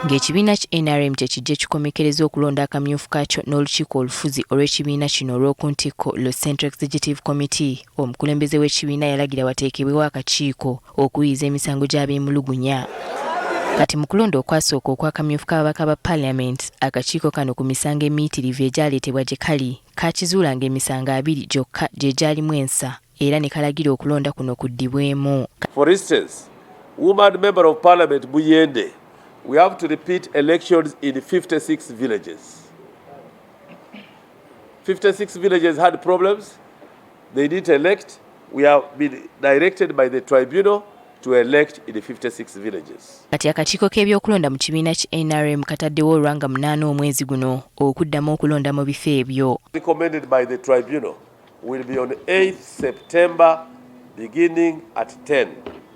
ng'ekibiina ki NRM kyekijja kikomekereza okulonda akamyufu kaakyo n'olukiiko olufuzi olw'ekibiina kino olw'okuntikko lo Central Executive Committee. Omukulembeze w'ekibiina yalagira wateekebwewo akakiiko okuyiiza emisango gy'abeemulugunya. Kati mu kulonda okwasooka okwakamyufu k'ababaka ba palamenti, akakiiko kano ku misango emiitirivu egyaleetebwa gye kali kaakizuula ng'emisango 2 gyokka gye gyalimu ensa era ne kalagira okulonda kuno kuddibwemu. For instance, woman member of parliament Bwegenda, we have to repeat elections in 56 villages. 56 villages had problems. They didn't elect. We have been directed by the tribunal to elect in the 56 villages. Kati akakiiko k'ebyokulonda mu kibiina ki NRM kataddewo olwanga 8 omwezi guno okuddamu okulonda mu bifo ebyo. Recommended by the tribunal will be on 8th September beginning at 10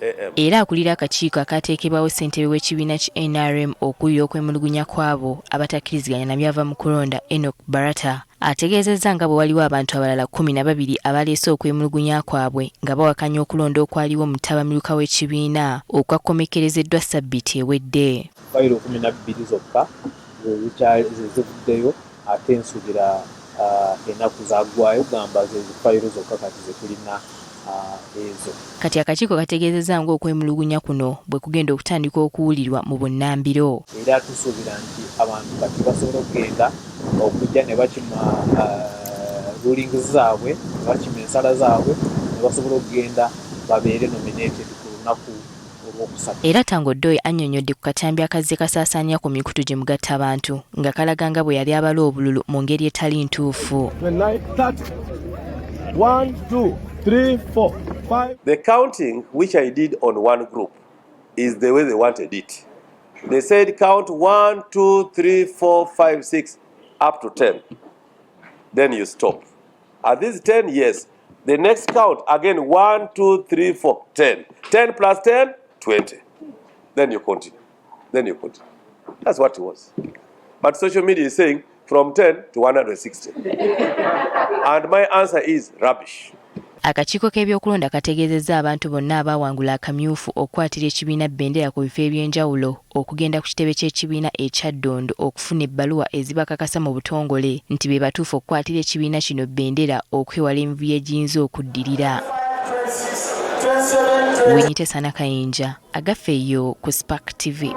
AM. Era akulira akakiiko akateekebwawo ssentebe w'ekibiina ki NRM okuwulira okwemulugunya kw'abo abatakkiriziganya na byava mu kulonda Barata ategeezezza nga bwe waliwo abantu abalala 12 abaleese okwemulugunya kwabwe nga bawakanya okulonda okwaliwo mu ttabamiruka w'ekibiina okwakomekerezeddwa ssabbiiti ewedde. Fayiro 12 zokka zivuddeyo ate nsuubira ennaku zaggwayo gamba fayiro zokka kati zetulina ezo. Kati akakiiko kategeezezza ng'okwemulugunya kuno bwe kugenda okutandika okuwulirwa mu bunnambiro. Era tusuubira nti abantu kati basobola okugenda okujja ne bakima ruling zaabwe, ne bakima ensala zaabwe, ne basobola okugenda babeere nominated ku lunaku olw'okusatu. Era Tango Doi annyonnyodde ku katambi akazze kasaasaanya ku mikutu gye mugatta abantu nga kalaga nga bwe yali abala obululu mu ngeri etali ntuufu. 1, 2, 3, 4, 5. The counting which I did on one group is the way they wanted it. They said count 1, 2, 3, 4, 5, 6 up to 10. Then you stop. At this 10, yes. The next count again 1, 2, 3, 4, 10. 10 plus 10, 20. Then you continue. Then you continue. That's what it was. But social media is saying from 10 to 160. And my answer is rubbish. Akakiiko k'ebyokulonda kategeezezza abantu bonna abaawangula akamyufu okukwatira ekibiina bendera ku bifo eby'enjawulo okugenda ku kitebe ky'ekibiina ekya Ddondo okufuna ebbaluwa ezibakakasa mu butongole nti be batuufu okukwatira ekibiina kino bendera okwewala emivuyo egiyinza okuddirira. Winyite Sana Kayinja, agaffe eyo ku Spark TV.